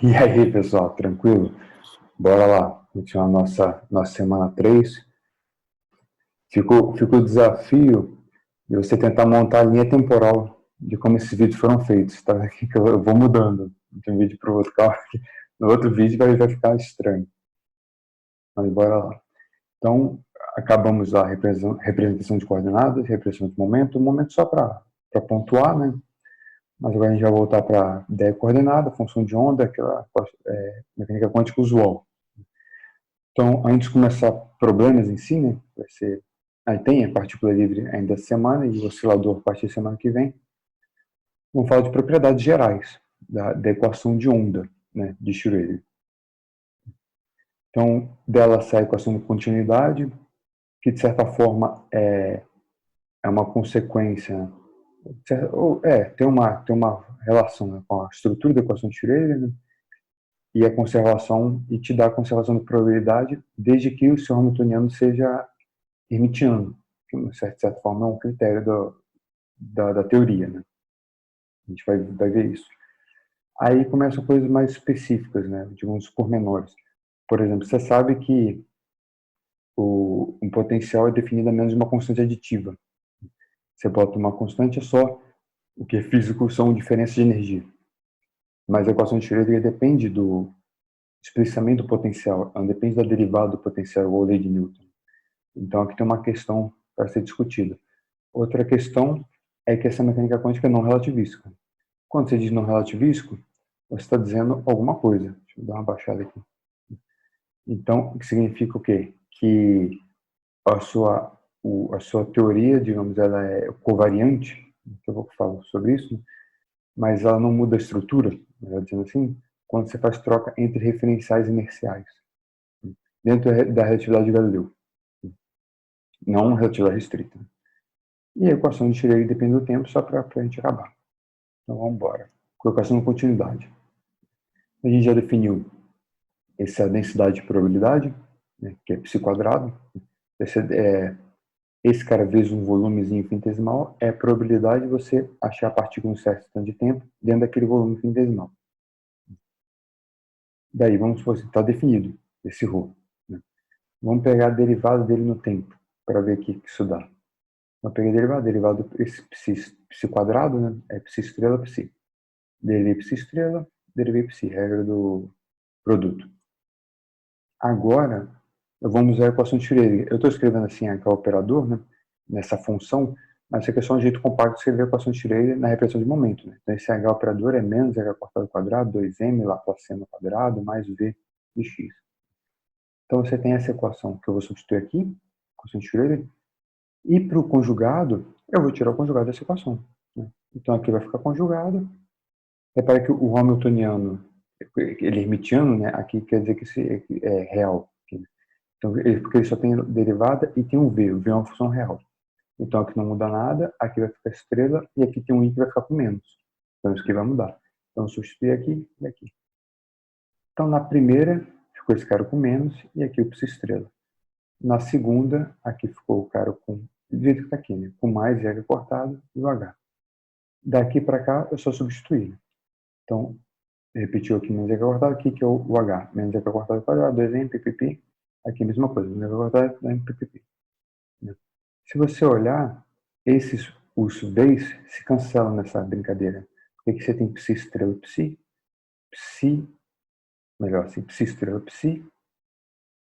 E aí, pessoal, tranquilo? Bora lá, continuar nossa semana 3. Fica o desafio de você tentar montar a linha temporal de como esses vídeos foram feitos. Tá? Aqui que eu vou mudando de um vídeo para o outro. Calma, no outro vídeo vai ficar estranho. Mas bora lá. Então, acabamos lá a representação de coordenadas, representação de momento. Momento só para pontuar, né? Mas agora a gente vai voltar para a ideia coordenada, função de onda, aquela mecânica quântica usual. Então, antes de começar problemas em si, né, vai ser, aí tem a partícula livre ainda essa semana e o oscilador a partir da semana que vem, vamos falar de propriedades gerais da equação de onda, né, de Schrödinger. Então, dela sai a equação de continuidade, que de certa forma é uma consequência, tem uma relação, né, com a estrutura da equação de Schrödinger, né, e a conservação, e te dá a conservação de probabilidade, desde que o seu hamiltoniano seja hermitiano, que de certa forma é um critério da teoria, né? A gente vai ver isso. Aí começam coisas mais específicas, né? Digamos, pormenores. Por exemplo, você sabe que um potencial é definido a menos de uma constante aditiva. Você bota uma constante, é só o que é físico são diferenças de energia. Mas a equação de Schrödinger depende do especificamente do potencial, ela depende da derivada do potencial, ou lei de Newton. Então aqui tem uma questão para ser discutida. Outra questão é que essa mecânica quântica é não relativística. Quando você diz não relativístico, você está dizendo alguma coisa. Deixa eu dar uma baixada aqui. Então, o que significa o quê? Que a sua teoria, digamos, ela é covariante, que eu vou falar sobre isso, mas ela não muda a estrutura, dizendo assim, quando você faz troca entre referenciais inerciais, dentro da relatividade de Galileu, não relatividade restrita. E a equação de Schrödinger depende do tempo, só para a gente acabar. Então, vamos embora. Colocação de continuidade. A gente já definiu essa densidade de probabilidade, né, que é π quadrado. Esse cara vezes um volumezinho infinitesimal é a probabilidade de você achar a partícula em um certo tanto de tempo dentro daquele volume infinitesimal. Daí, vamos supor que está definido esse ρ. Né? Vamos pegar a derivada dele no tempo, para ver o que isso dá. Vamos pegar a derivada desse π quadrado, né, é π estrela π. Derivei π estrela, derivei π, regra do produto. Agora, vamos usar a equação de Schrödinger. Eu estou escrevendo assim aquele operador, né, nessa função, mas isso aqui é só um jeito compacto de escrever a equação de Schrödinger na repressão de momento. Né? Então, esse H operador é menos H cortado ao quadrado, 2m Laplaciano ao quadrado, mais V de x. Então, você tem essa equação que eu vou substituir aqui, equação de Schrödinger, e para o conjugado, eu vou tirar o conjugado dessa equação. Né? Então, aqui vai ficar conjugado. Repare que o hamiltoniano, ele é hermitiano, né? Aqui quer dizer que é real. Então, porque ele só tem derivada e tem um v. O v é uma função real. Então, aqui não muda nada, aqui vai ficar estrela, e aqui tem um i que vai ficar com menos. Então, isso aqui vai mudar. Então, substituir aqui e aqui. Então, na primeira, ficou esse cara com menos, e aqui o π estrela. Na segunda, aqui ficou o cara com, do jeito que está aqui, né? Com mais h cortado e o h. Daqui para cá, eu só substituir. Então, repetiu aqui menos h cortado, aqui que é o h. Menos h cortado ao quadrado, 2m, ppp. Aqui a mesma coisa, menos h cortado, 2m, ppp. Se você olhar, os v's se cancelam nessa brincadeira. Porque aqui você tem π estrela psi, melhor assim, π estrela psi,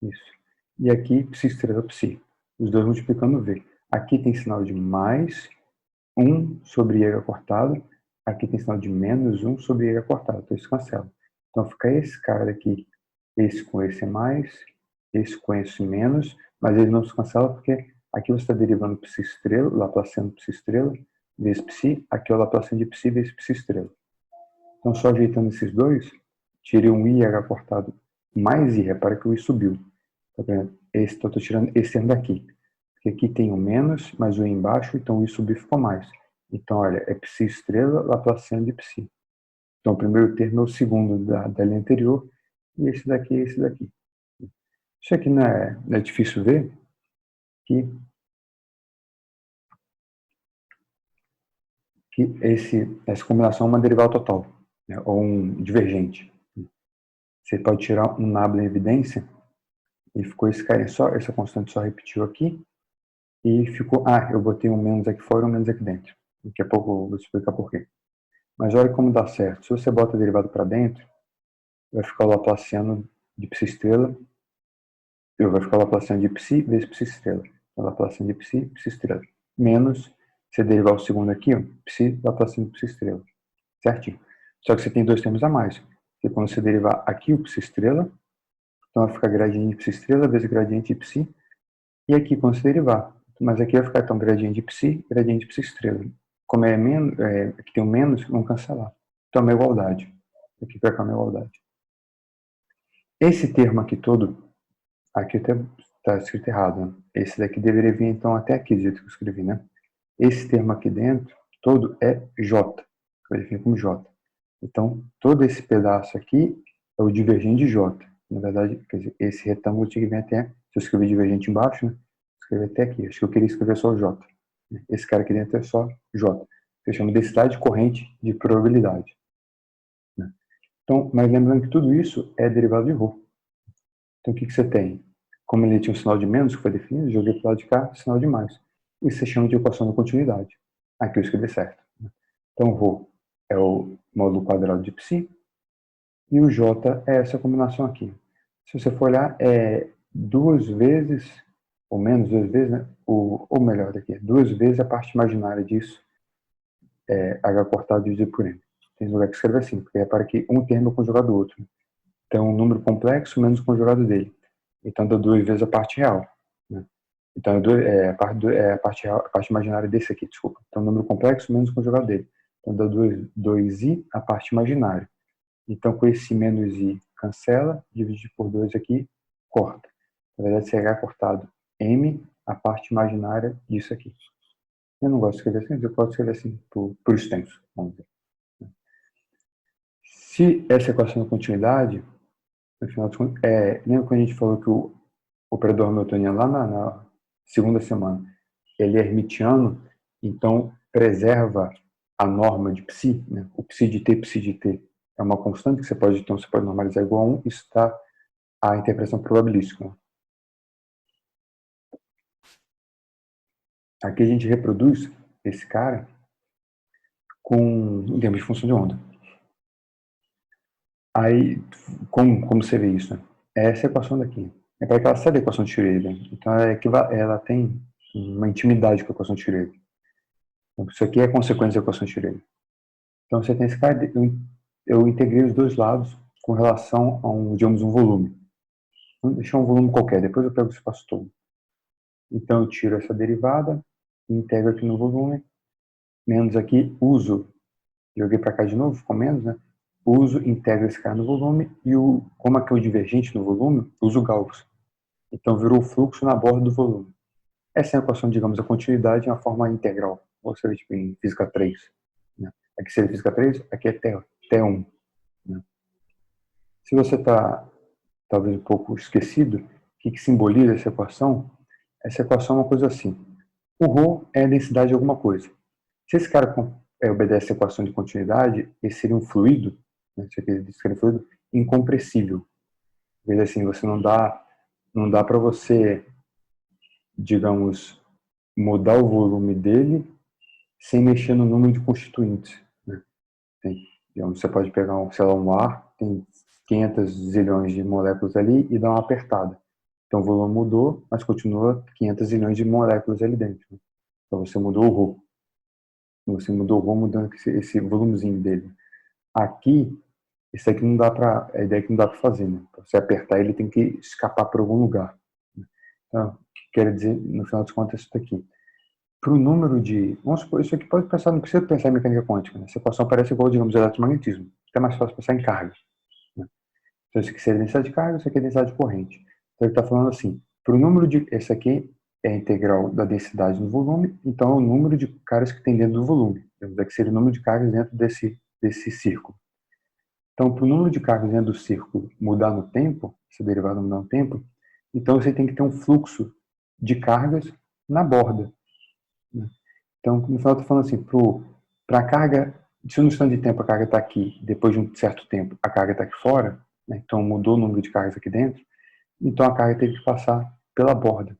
isso. E aqui π estrela psi. Os dois multiplicando v. Aqui tem sinal de mais 1 sobre h cortado, aqui tem sinal de menos 1 sobre h cortado, então isso cancela. Então fica esse cara daqui, esse com esse é mais, esse com esse menos, mas ele não se cancela porque aqui você está derivando π estrela, Laplaciano π estrela, vezes π, aqui é o Laplaciano de π vezes π estrela. Então só ajeitando esses dois, tirei um i h cortado mais i, repara que o i subiu. Tá vendo? Então estou tirando esse termo daqui. Porque aqui tem o menos, mais o i embaixo, então o i subiu ficou mais. Então, olha, é π estrela Laplaciano de π. Então, o primeiro termo é o segundo da linha anterior, e esse daqui é esse daqui. Isso aqui não é difícil ver, que essa combinação é uma derivada total, né, ou um divergente. Você pode tirar um nabla em evidência, e ficou esse cara só, essa constante só repetiu aqui, e ficou, eu botei um menos aqui fora e um menos aqui dentro. Daqui a pouco eu vou explicar por quê. Mas olha como dá certo. Se você bota a derivada para dentro, vai ficar o laplaciano de psi estrela, vai ficar o laplaciano de psi vezes psi estrela. O laplaciano de psi, psi estrela. Menos, se derivar o segundo aqui, ó, psi, laplaciano de psi estrela. Certinho. Só que você tem dois termos a mais. Porque quando você derivar aqui o psi estrela, então vai ficar gradiente de psi estrela vezes gradiente de psi. E aqui, quando você derivar, mas aqui vai ficar então gradiente de psi estrela. Como é menos, aqui tem um menos, vamos cancelar. Então é uma igualdade. Aqui vai ficar uma igualdade. Esse termo aqui todo, aqui até está escrito errado, né? Esse daqui deveria vir então até aqui, do jeito que eu escrevi, né? Esse termo aqui dentro, todo é J. Vai definir como J. Então, todo esse pedaço aqui é o divergente de J. Na verdade, quer dizer, esse retângulo tinha que vir até, se eu escrever divergente embaixo, né? Escrever até aqui. Acho que eu queria escrever só o J. Esse cara aqui dentro é só J. Eu chamo de densidade corrente de probabilidade. Né? Então, mas lembrando que tudo isso é derivado de ρ. Então, o que você tem? Como ele tinha um sinal de menos que foi definido, joguei para o lado de cá, sinal de mais. Isso se chama de equação da continuidade. Aqui eu escrevi certo. Então, ρ é o módulo quadrado de psi, e o J é essa combinação aqui. Se você for olhar, é duas vezes, ou menos duas vezes, né? Ou melhor daqui, duas vezes a parte imaginária disso, H cortado dividido por M. Tem lugar que escreve assim, porque repara que um termo é conjugado do outro. Então, um número complexo menos o conjugado dele. Então, dá duas vezes a parte real. Né? Então, a parte real, a parte imaginária desse aqui, desculpa. Então, número complexo menos o conjugado dele. Então, dá 2i a parte imaginária. Então, com esse menos i cancela, dividir por 2 aqui, corta. Na verdade, será cortado m, a parte imaginária disso aqui. Eu não gosto de escrever assim, mas eu posso escrever assim, por extenso, vamos dizer. Se essa equação é continuidade, no final de contas, lembra quando a gente falou que o operador hamiltoniano lá na segunda semana, ele é hermitiano, então preserva a norma de psi, né? O psi de t é uma constante que você pode, então, você pode normalizar igual a 1, isso está a interpretação probabilística. Aqui a gente reproduz esse cara em termos de função de onda. Aí, como você vê isso? Né? É essa equação daqui. É para que ela saia da equação de Schrödinger. Então, ela tem uma intimidade com a equação de Schrödinger. Então, isso aqui é consequência da equação de Schrödinger. Então, você tem esse cara, eu integrei os dois lados com relação a digamos, um volume. Vamos deixar um volume qualquer, depois eu pego o espaço todo. Então, eu tiro essa derivada, integro aqui no volume, menos aqui, joguei para cá de novo, ficou menos, né? Integro esse cara no volume, e como aqui é o divergente no volume, uso Gauss. Então, virou o fluxo na borda do volume. Essa é a equação, digamos, a continuidade em uma forma integral, ou seja, tipo, em física 3. Né? Aqui seria física 3, aqui é T1. Né? Se você está, talvez, um pouco esquecido, o que simboliza essa equação? Essa equação é uma coisa assim. O ρ é a densidade de alguma coisa. Se esse cara obedece a equação de continuidade, esse seria um fluido, né, isso aqui seria um fluido incompressível. Veja assim, você não dá para você, digamos, mudar o volume dele sem mexer no número de constituintes. Né? Digamos, você pode pegar, sei lá, um ar, tem 500 zilhões de moléculas ali e dar uma apertada. Então o volume mudou, mas continua 500 zilhões de moléculas ali dentro. Né? Então você mudou o ρ. Você mudou o ρ mudando esse volumezinho dele. Aqui, isso aqui não dá para, a ideia é que não dá para fazer, né? Para você apertar, ele tem que escapar para algum lugar. Então, o que quer dizer, no final das contas, isso daqui. Para o número de, vamos supor, isso aqui pode pensar, não precisa pensar em mecânica quântica, né? Essa equação parece igual, digamos, eletromagnetismo. É mais fácil pensar em carga. Né? Então, isso aqui seria densidade de carga, isso aqui é densidade de corrente. Então, ele está falando assim, para o número de, esse aqui é a integral da densidade no volume, então é o número de cargas que tem dentro do volume. Daqui seria o número de cargas dentro desse círculo. Então, para o número de cargas dentro do círculo mudar no tempo, essa derivada mudar no tempo, então você tem que ter um fluxo de cargas na borda. Né? Então, no final, eu estou falando assim, para a carga, se no instante de tempo a carga está aqui, depois de um certo tempo a carga está aqui fora, né? Então mudou o número de cargas aqui dentro, então a carga teve que passar pela borda.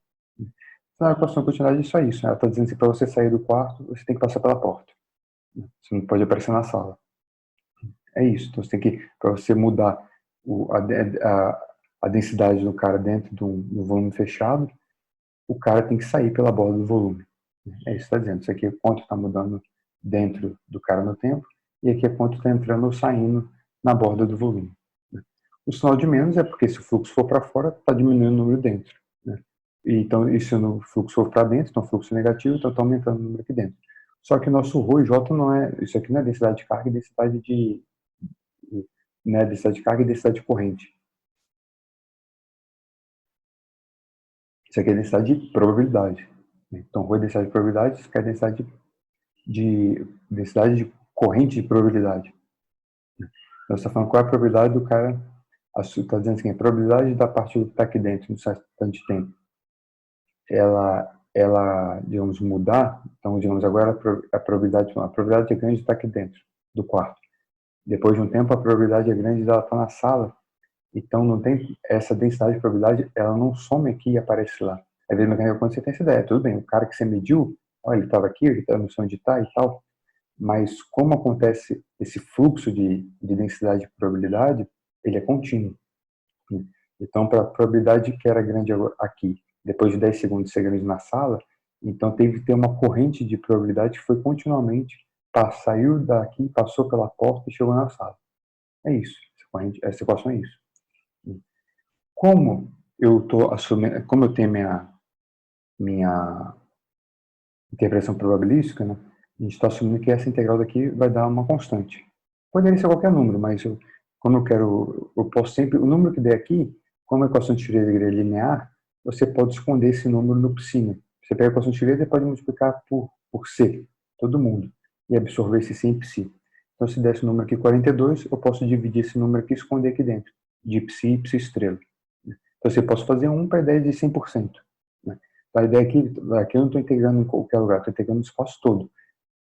Então a equação de continuidade é só isso. Ela está dizendo que para você sair do quarto, você tem que passar pela porta. Você não pode aparecer na sala. É isso. Então você tem que, para você mudar a densidade do cara dentro do volume fechado, o cara tem que sair pela borda do volume. É isso que está dizendo. Isso aqui é quanto está mudando dentro do cara no tempo, e aqui é quanto está entrando ou saindo na borda do volume. O sinal de menos é porque se o fluxo for para fora, está diminuindo o número dentro. Então, e se o fluxo for para dentro, então o fluxo negativo, então está aumentando o número aqui dentro. Só que o nosso ρ e j não é, isso aqui não é densidade de carga e densidade não é densidade de carga e densidade de corrente. Isso aqui é densidade de probabilidade. Então, ρ é densidade de probabilidade, isso aqui é densidade de corrente de probabilidade. Então, você está falando qual é a probabilidade do cara, está dizendo assim, a probabilidade da partícula que está aqui dentro, no certo tanto de tempo, ela, digamos, mudar. Então, digamos, agora a probabilidade é grande de estar aqui dentro do quarto. Depois de um tempo, a probabilidade é grande de ela estar na sala. Então, não tem essa densidade de probabilidade, ela não some aqui e aparece lá. Às vezes, mecânica quando você tem essa ideia, tudo bem, o cara que você mediu, ó, ele estava aqui, ele está no som de tá e tal, mas como acontece esse fluxo de densidade de probabilidade, ele é contínuo. Então, para a probabilidade que era grande aqui, depois de 10 segundos ser grande na sala, então teve que ter uma corrente de probabilidade que foi continuamente, saiu daqui, passou pela porta e chegou na sala. É isso. Essa equação é isso. Como eu estou assumindo, como eu tenho minha interpretação probabilística, né, a gente está assumindo que essa integral daqui vai dar uma constante. Poderia ser qualquer número, mas como eu posso sempre, o número que der aqui, como a equação de Schrödinger é linear, você pode esconder esse número no psinho. Você pega a equação de Schrödinger e pode multiplicar por C, todo mundo, e absorver esse C em psi. Então, se der esse número aqui 42, eu posso dividir esse número aqui e esconder aqui dentro, de psi e psi estrela. Então, você pode fazer 1 para a ideia de 100%. Né? A ideia aqui eu não estou integrando em qualquer lugar, estou integrando no espaço todo.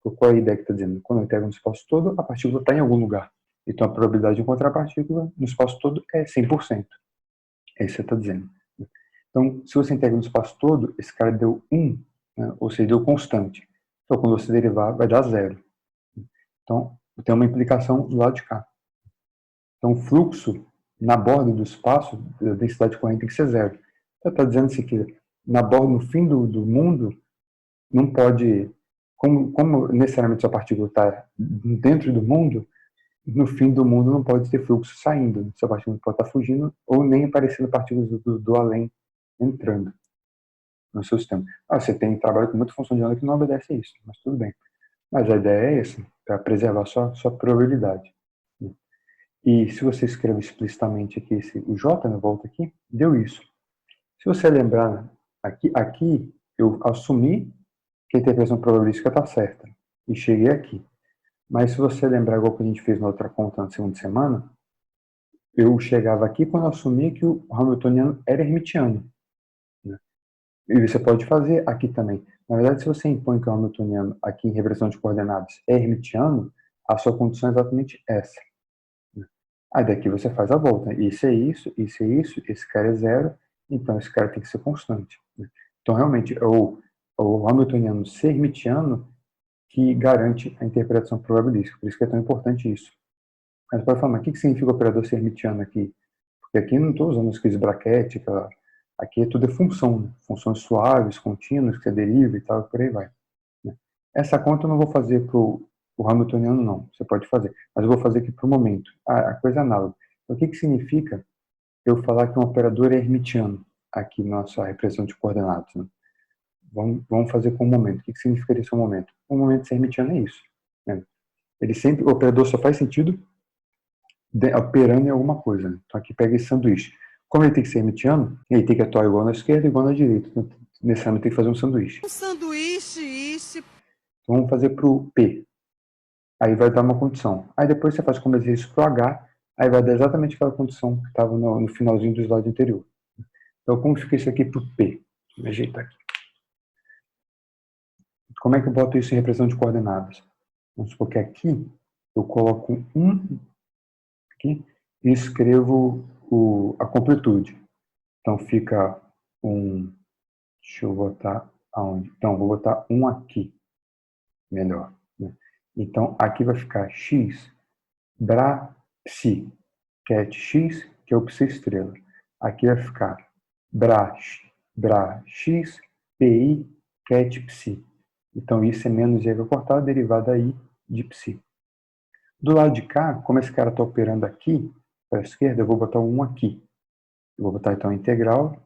Qual é a ideia que está dizendo? Quando eu integro no espaço todo, a partícula está em algum lugar. Então, a probabilidade de encontrar a partícula no espaço todo é 100%. É isso que você está dizendo. Então, se você integra no espaço todo, esse cara deu 1, né? Ou seja, deu constante. Então, quando você derivar, vai dar 0. Então, tem uma implicação do lado de cá. Então, o fluxo na borda do espaço, da densidade de corrente tem que ser 0. Então, está dizendo assim que na borda, no fim do mundo, não pode, como necessariamente a partícula está dentro do mundo, no fim do mundo não pode ter fluxo saindo. Essa partícula pode estar fugindo ou nem aparecendo partículas do além entrando no seu sistema. Você trabalha com muita função de onda que não obedece a isso, mas tudo bem. Mas a ideia é essa, para preservar sua probabilidade. E se você escreve explicitamente aqui o J, na volta aqui, deu isso. Se você lembrar, aqui eu assumi que a interpretação probabilística está certa e cheguei aqui. Mas se você lembrar, igual que a gente fez na outra conta na segunda semana, eu chegava aqui quando eu assumi que o Hamiltoniano era hermitiano. Né? E você pode fazer aqui também. Na verdade, se você impõe que o Hamiltoniano aqui em reversão de coordenadas é hermitiano, a sua condição é exatamente essa. Né? Aí daqui você faz a volta. Isso é isso, isso é isso, esse cara é 0, então esse cara tem que ser constante. Né? Então, realmente, o Hamiltoniano ser hermitiano que garante a interpretação probabilística. Por isso que é tão importante isso. Mas pode falar, mas o que significa operador ser hermitiano aqui? Porque aqui não estou usando as coisas braquética, aqui tudo é função, né? Funções suaves, contínuas, que você deriva e tal, e por aí vai. Né? Essa conta eu não vou fazer para o Hamiltoniano, não. Você pode fazer. Mas eu vou fazer aqui para o momento. A coisa é análoga. Então, o que significa eu falar que um operador é hermitiano aqui na nossa repressão de coordenadas? Né? Vamos fazer com o momento. O que significaria esse momento? O momento ser hermitiano é isso. Né? O operador só faz sentido operando em alguma coisa. Né? Então aqui pega esse sanduíche. Como ele tem que ser hermitiano, ele tem que atuar igual na esquerda e igual na direita. Então, necessariamente tem que fazer um sanduíche. Um sanduíche, isso. Então vamos fazer para o P. Aí vai dar uma condição. Aí depois você faz como exercício para o H, aí vai dar exatamente aquela condição que estava no finalzinho do slide anterior. Então como fica isso aqui para o P? Vou me ajeitar aqui. Como é que eu boto isso em repressão de coordenadas? Vamos supor que aqui eu coloco 1 aqui e escrevo a completude. Então fica um, deixa eu botar aonde? Então vou botar um aqui, melhor, né? Então aqui vai ficar x, bra, psi, cat x, que é o psi estrela. Aqui vai ficar bra x, pi, cat psi. Então isso é menos i cortado, derivada i de psi. Do lado de cá, como esse cara está operando aqui, para a esquerda, eu vou botar um 1 aqui. Eu vou botar então a integral.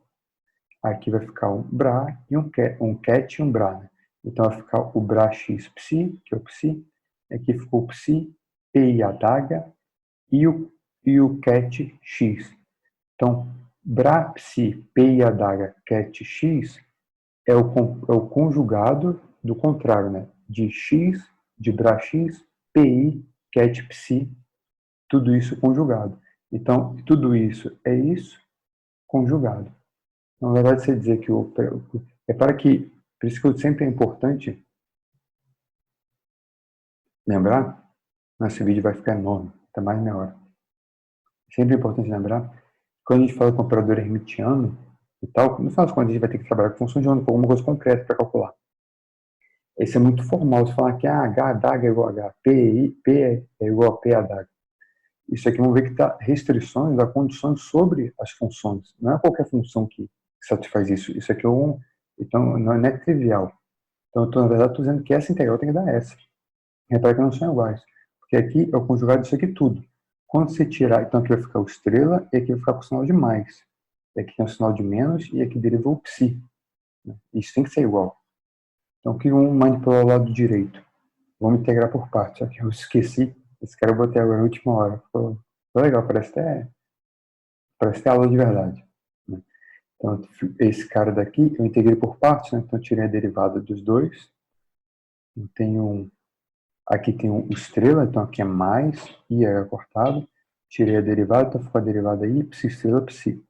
Aqui vai ficar um bra e um cat e um bra, né? Então vai ficar o bra x psi, que é o psi. Aqui ficou o psi, pi adaga e o cat x. Então, bra psi, pi adaga, cat x é o conjugado do contrário, né? De x, de bra x, pi, cat psi, tudo isso conjugado. Então, tudo isso é isso conjugado. Na verdade, você dizer que é para que, por isso que sempre é importante lembrar, nosso vídeo vai ficar enorme, até mais de meia hora. Sempre é importante lembrar, quando a gente fala com operador hermitiano e tal, no final das contas a gente vai ter que trabalhar com função de onda, com alguma coisa concreta para calcular. Esse é muito formal, você falar que H adaga é igual a H, P é igual a P adaga. Isso aqui vamos ver que dá restrições, dá condições sobre as funções. Não é qualquer função que satisfaz isso. Isso aqui é então não é trivial. Então, na verdade, estou dizendo que essa integral tem que dar essa. Repara que não são iguais. Porque aqui é o conjugado disso aqui tudo. Quando você tirar, então aqui vai ficar o estrela e aqui vai ficar com o sinal de mais. E aqui tem o sinal de menos e aqui deriva o psi. Isso tem que ser igual. Então, aqui um manipular o lado direito. Vamos integrar por partes. Só que eu esqueci. Esse cara eu botei agora na última hora. Ficou legal, parece até aula de verdade. Então, esse cara daqui eu integrei por partes, né? Então, eu tirei a derivada dos dois. Eu tenho aqui tem o estrela, então aqui é mais, i é cortado. Tirei a derivada, então ficou a derivada i, psi estrela, psi.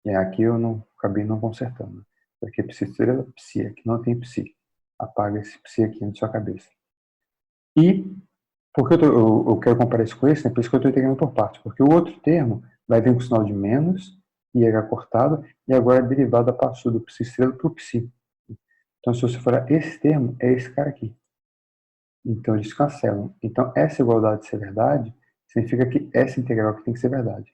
E aqui eu acabei não consertando. Aqui é psi estrela, psi. Aqui não tem psi. Apaga esse psi aqui na sua cabeça. E, porque eu quero comparar isso com esse, né? Por isso que eu estou integrando por partes. Porque o outro termo vai vir com o sinal de menos, i é cortado, e agora a derivada passou do psi estrela para o psi. Então, se você for esse termo, é esse cara aqui. Então, eles cancelam. Então, essa igualdade ser verdade significa que essa integral aqui tem que ser verdade.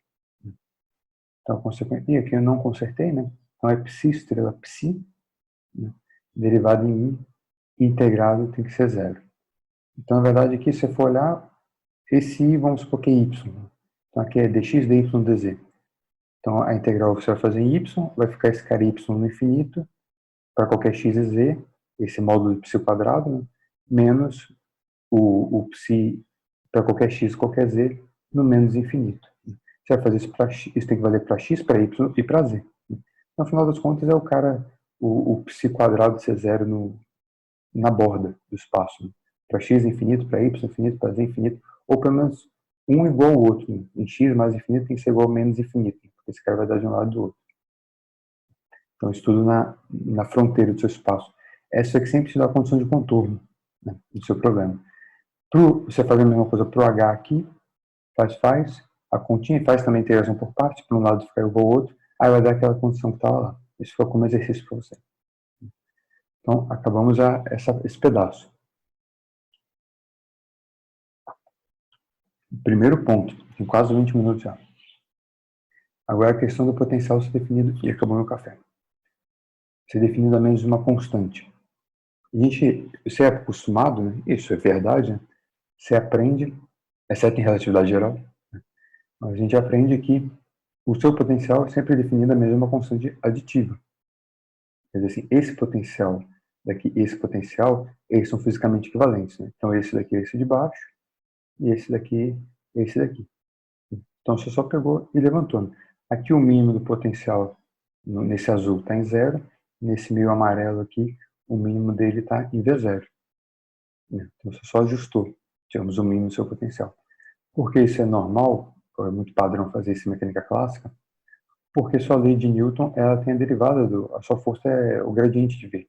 Então, consequentemente, e aqui eu não consertei, né? Então, é psi estrela psi, né? Derivado em i, integrado tem que ser zero. Então, na verdade, aqui, se você for olhar, esse i, vamos supor que é y. Então, aqui é dx, dy, dz. Então, a integral você vai fazer em y, vai ficar esse cara y no infinito, para qualquer x e z, esse módulo de psi quadrado, né? Menos o psi para qualquer x, qualquer z, no menos infinito. Você vai fazer isso para x, isso tem que valer para x, para y e para z. No final das contas, é o cara, o psi quadrado ser zero na borda do espaço. Para x infinito, para y infinito, para z infinito, ou pelo menos um igual ao outro. Em x mais infinito tem que ser igual ao menos infinito, porque esse cara vai dar de um lado do outro. Então, isso tudo na fronteira do seu espaço. Essa é que sempre te dá a condição de contorno, né, do seu problema. Você faz a mesma coisa para o H aqui, faz a continha e faz também a integração por parte, para um lado ficar igual ao outro, aí vai dar aquela condição que estava lá. Isso foi como exercício para você. Então, acabamos já esse pedaço. Primeiro ponto, tem quase 20 minutos já. Agora a questão do potencial ser definido, e acabou meu café. Ser definido a menos de uma constante. Você é acostumado, né? Isso é verdade, né? Você aprende, exceto em relatividade geral, né? A gente aprende que o seu potencial é sempre definido a menos de uma constante aditiva. Quer dizer assim, esse potencial daqui e esse potencial, eles são fisicamente equivalentes, né? Então, esse daqui é esse de baixo, e esse daqui é esse daqui. Então, você só pegou e levantou, né? Aqui o mínimo do potencial, nesse azul, está em zero. Nesse meio amarelo aqui, o mínimo dele está em V0. Né? Então, você só ajustou, digamos, o mínimo do seu potencial. Por que isso é normal? É muito padrão fazer isso em mecânica clássica. Porque sua lei de Newton, ela tem a derivada a sua força é o gradiente de V.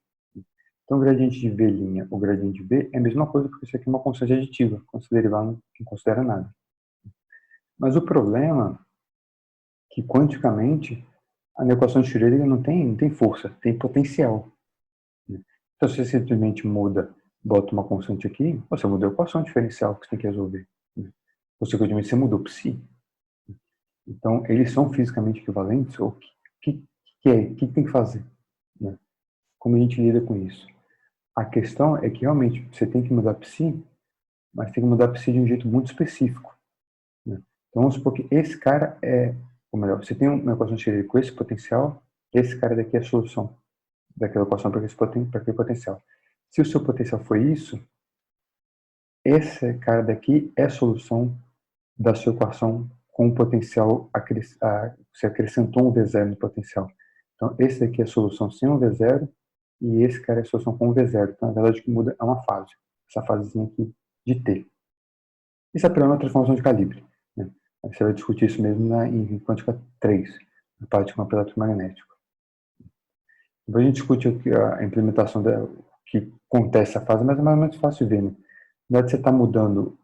Então, o gradiente de V', o gradiente de V, é a mesma coisa, porque isso aqui é uma constante aditiva. Quando você derivar, não considera nada. Mas o problema é que, quanticamente, a equação de Schrödinger não tem força, tem potencial. Então, se você simplesmente muda, bota uma constante aqui, você muda a equação diferencial que você tem que resolver. Consequentemente, você mudou psi. Então, eles são fisicamente equivalentes? Ou o que tem que fazer? Como a gente lida com isso? A questão é que, realmente, você tem que mudar psi, mas tem que mudar psi de um jeito muito específico. Então, vamos supor que esse cara ou melhor, você tem uma equação de Schrödinger com esse potencial, esse cara daqui é a solução daquela equação para aquele potencial. Se o seu potencial foi isso, esse cara daqui é a solução da sua equação com o potencial, você acrescentou um V0 no potencial. Então, esse daqui é a solução sem um V0 e esse cara é a solução com um V0. Então, na verdade, o que muda é uma fase, essa fasezinha aqui de T. Isso é para uma transformação de calibre. Você vai discutir isso mesmo em quântica 3, na parte de campo eletromagnético. Depois a gente discute aqui a implementação que acontece essa fase, mas é mais ou menos fácil de ver. Na verdade, você está mudando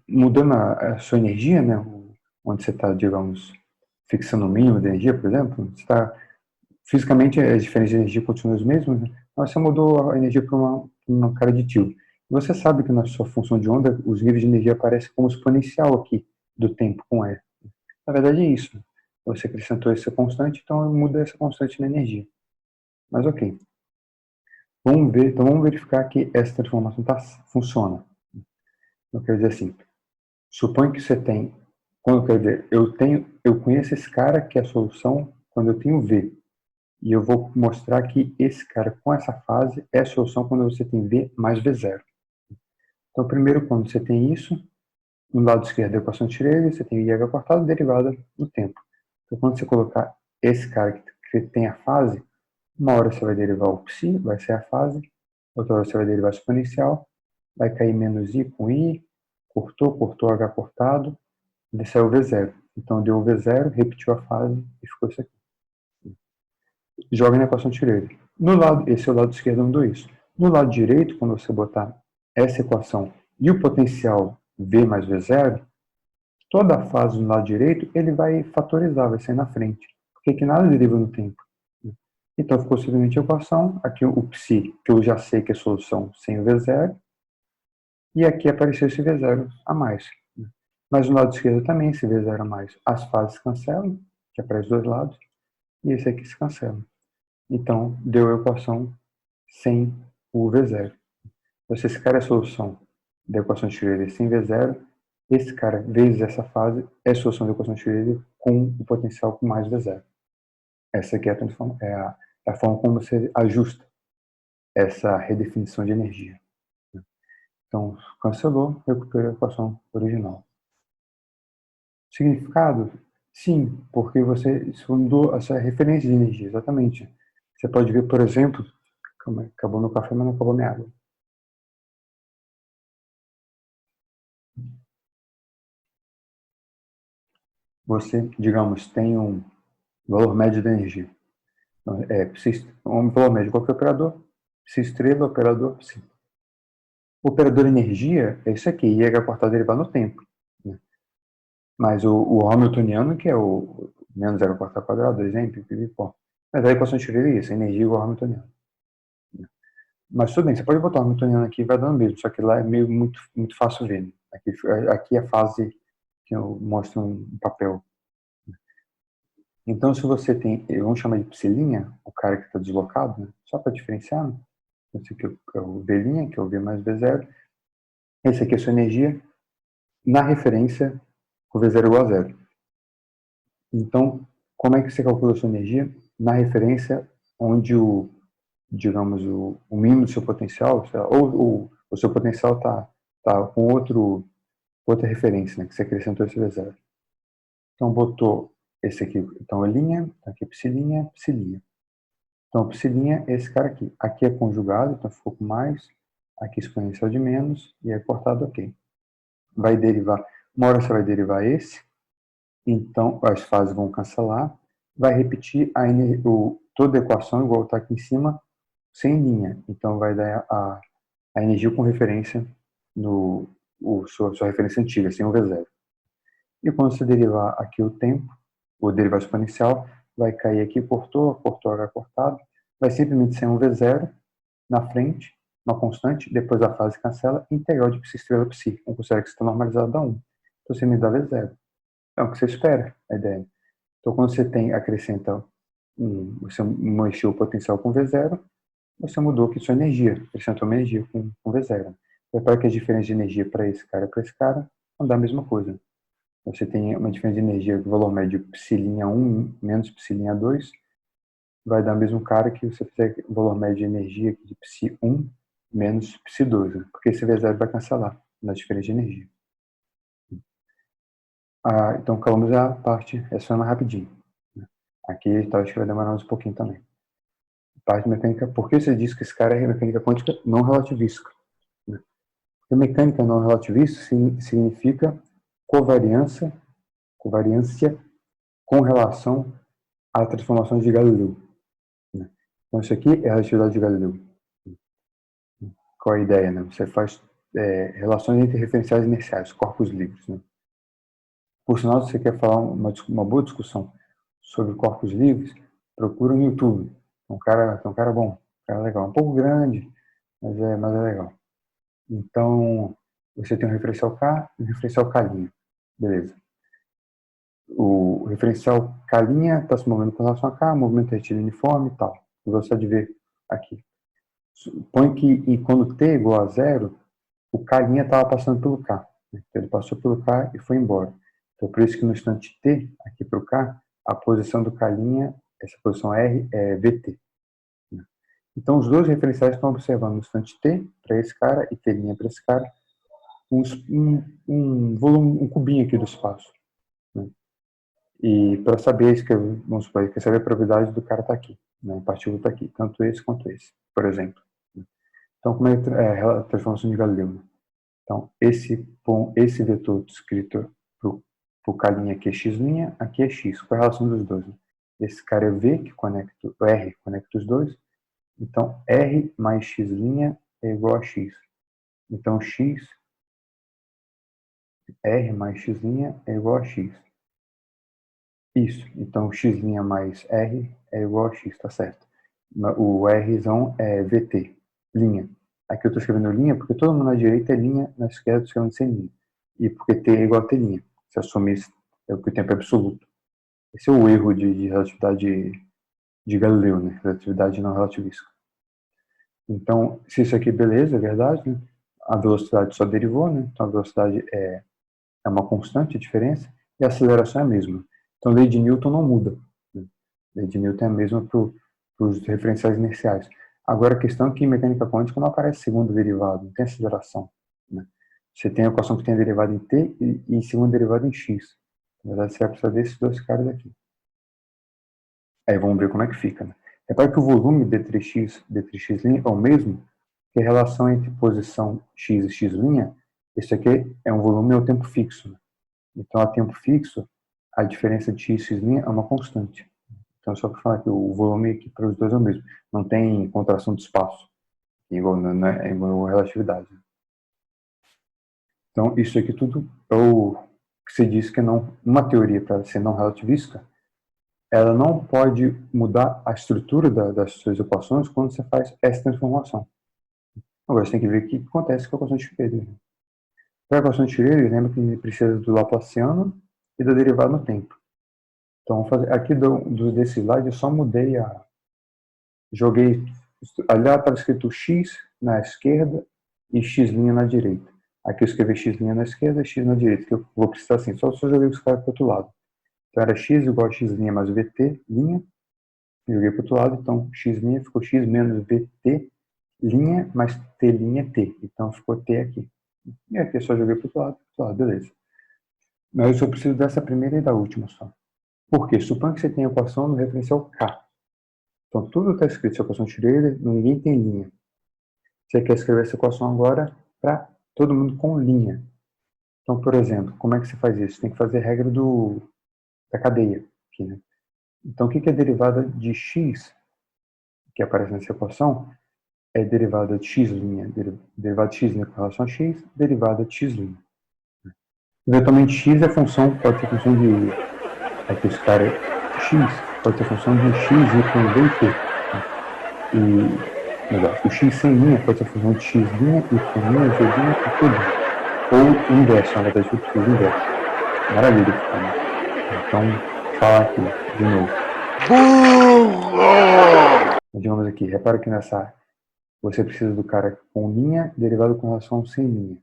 mudando a sua energia, né? Onde você está, digamos, fixando o mínimo de energia, por exemplo. Fisicamente, as diferenças de energia continuam as mesmas, né? Mas você mudou a energia para uma cara de tio. Você sabe que na sua função de onda, os níveis de energia aparecem como exponencial aqui, do tempo com E. Na verdade, é isso. Você acrescentou essa constante, então muda essa constante na energia. Mas ok. Então vamos verificar que essa transformação funciona. Eu quero dizer assim, suponho que você tem, quer dizer, eu conheço esse cara que é a solução quando eu tenho V. E eu vou mostrar que esse cara com essa fase é a solução quando você tem V mais V0. Então, primeiro, quando você tem isso, no lado esquerdo da equação de Schrödinger, você tem IH cortado derivada no tempo. Então, quando você colocar esse cara que tem a fase, uma hora você vai derivar o psi, vai ser a fase, outra hora você vai derivar a exponencial, vai cair menos i com i, cortou h cortado, e saiu o V0. Então, deu o V0, repetiu a fase e ficou isso aqui. Joga na equação de Schrödinger. Esse é o lado esquerdo, mudou isso. No lado direito, quando você botar essa equação e o potencial V mais V0, toda a fase no lado direito, ele vai fatorizar, vai sair na frente. Porque aqui nada deriva no tempo. Então, ficou simplesmente a equação, aqui o psi, que eu já sei que é a solução sem o V0, e aqui apareceu esse V0 a mais. Mas no lado esquerdo também, esse V0 a mais. As fases cancelam, que é para os dois lados, e esse aqui se cancela. Então, deu a equação sem o V0. Então, se esse cara é a solução da equação de Schrödinger sem V0, esse cara, vezes essa fase, é a solução da equação de Schrödinger com o potencial com mais V0. Essa aqui é a forma como você ajusta essa redefinição de energia. Então, cancelou, recuperou a equação original. Significado? Sim, porque você mudou essa referência de energia, exatamente. Você pode ver, por exemplo, acabou meu café, mas não acabou minha água. Você, digamos, tem um valor médio da energia. Então, um valor médio de qualquer operador, psi estrela, operador psi. O operador energia é isso aqui, IH cortado derivado no tempo. Né? Mas o Hamiltoniano, que é o menos zero cortado quadrado, 2 m, mas a equação de Schrödinger é isso, energia igual ao Hamiltoniano. Né? Mas tudo bem, você pode botar o Hamiltoniano aqui e vai dando mesmo, só que lá é meio muito fácil ver. Né? Aqui é a fase que eu mostro um papel. Então, se você tem, vamos chamar de psilinha, o cara que está deslocado, né? Só para diferenciar, né? Esse aqui é o V', que é o V mais V0. Esse aqui é a sua energia na referência com V0 igual a zero. Então, como é que você calcula a sua energia? Na referência onde digamos, o mínimo do seu potencial, ou o seu potencial está com outra referência, né? Que você acrescentou esse V0. Então, botou esse aqui, então é linha, aqui é psilinha, psilinha. Então, psilinha é esse cara aqui. Aqui é conjugado, então ficou com mais. Aqui exponencial de menos e é cortado ok. Vai derivar, uma hora você vai derivar esse, então as fases vão cancelar, vai repetir toda a equação igual está aqui em cima, sem linha. Então vai dar a energia com referência sua referência antiga, sem o V0. E quando você derivar aqui o tempo, o derivado exponencial, vai cair aqui, cortou H cortado, vai simplesmente ser um V0 na frente, uma constante, depois a fase cancela, integral de psi estrela psi, com considera que está normalizado a 1. Então você me dá V0. É o que você espera, a ideia. Então quando você acrescenta você mexeu o potencial com V0, você mudou aqui sua energia, acrescentou uma energia com V0. Repara que a diferença de energia para esse cara e para esse cara não dá a mesma coisa. Você tem uma diferença de energia com valor médio psi'1 menos psi'2, vai dar o mesmo cara que você fizer o valor médio de energia aqui de psi'1 menos psi'2, né? Porque esse V0 vai cancelar na diferença de energia. Então calamos a parte, essa é mais rapidinho. Aqui tá, acho que vai demorar uns pouquinho também. Parte mecânica, por que você diz que esse cara é mecânica quântica não relativística? Né? Porque mecânica não relativística significa covariância com relação a transformações de Galileu. Né? Então, isso aqui é a relatividade de Galileu. Qual é a ideia? Né? Você faz relações entre referenciais inerciais, corpos livres. Né? Por sinal, se você quer falar uma boa discussão sobre corpos livres, procura no YouTube. Um cara bom, um cara legal. Um pouco grande, mas é legal. Então, você tem um referencial K e um referencial K'. Beleza. O referencial K' está se movendo com relação a K, movimento retilíneo uniforme e tal. Velocidade de V aqui. Supõe que quando T é igual a 0, o K' estava passando pelo K. Né? Então, ele passou pelo K e foi embora. Então, por isso que no instante T, aqui para o K, a posição do K', essa posição R, é VT. Né? Então, os dois referenciais estão observando no instante T, para esse cara, e T' para esse cara, um volume, um cubinho aqui do espaço. Né? E para saber isso, vamos supor, ele quer saber a probabilidade do cara estar aqui, né? A partícula está aqui, tanto esse quanto esse, por exemplo. Então, como é a transformação de Galileu? Né? Então, esse vetor descrito para o K' aqui é x', aqui é x. Qual é a relação dos dois? Né? Esse cara é V, que conecta, R conecta os dois. Então, R mais x' é igual a x. Então, R mais x' é igual a x. Isso. Então, x' mais R é igual a x, tá certo. O Rzão é VT, linha. Aqui eu estou escrevendo linha porque todo mundo na direita é linha, na esquerda eu estou escrevendo sem linha. E porque T é igual a T'. Se assumir que o tempo é absoluto. Esse é o erro de relatividade de Galileu, né? Relatividade não relativística. Então, se isso aqui beleza, é verdade, né? A velocidade só derivou, né? Então a velocidade é uma constante, a diferença, e a aceleração é a mesma. Então a lei de Newton não muda. Né? A lei de Newton é a mesma para os referenciais inerciais. Agora a questão é que em mecânica quântica não aparece segundo derivado, não tem aceleração. Né? Você tem a equação que tem a derivada em t e segunda derivada em x. Na verdade, você vai precisar desses dois caras aqui. Aí vamos ver como é que fica. Né? Repare que o volume d3x' é o mesmo que a relação entre posição x e x'. Esse aqui é um volume ao tempo fixo. Né? Então, a tempo fixo, a diferença de x e x' é uma constante. Então, só para falar que o volume aqui para os dois é o mesmo. Não tem contração de espaço, é igual a relatividade. Então, isso aqui tudo é o que se diz que não, uma teoria para ser não relativista, ela não pode mudar a estrutura das suas equações quando você faz essa transformação. Agora, você tem que ver o que acontece com a equação de Schrödinger. Para a equação de Schrödinger, lembra que a gente precisa do Laplaciano e da derivada no tempo. Então, aqui desse slide, eu só mudei joguei, ali estava escrito x na esquerda e x' na direita. Aqui eu escrevi x' na esquerda e x na direita, que eu vou precisar assim, só joguei os caras para o outro lado. Então era x igual a x' mais vt', joguei para o outro lado, então x' ficou x menos vt', mais t', então ficou t aqui. E aqui eu só joguei para o outro lado, beleza. Mas eu só preciso dessa primeira e da última só. Por quê? Suponha que você tem a equação no referencial K. Então, tudo está escrito na equação de Schrödinger, ninguém tem linha. Você quer escrever essa equação agora para todo mundo com linha. Então, por exemplo, como é que você faz isso? Você tem que fazer a regra da cadeia. Aqui, né? Então, o que é a derivada de x, que aparece nessa equação, é derivada de x', derivada de x' com relação a x, derivada de x'. Eventualmente x é função, pode ser função de, aqui esse cara é x, pode ser função de x, y, v e t. E, melhor, o x sem linha pode ser função de x', y', z' e t'. Ou o inverso, na verdade eu fiz o inverso. Maravilha, cara. Então, falar aqui, de novo. Digamos aqui, repara que nessa você precisa do cara com linha derivado com relação ao sem linha.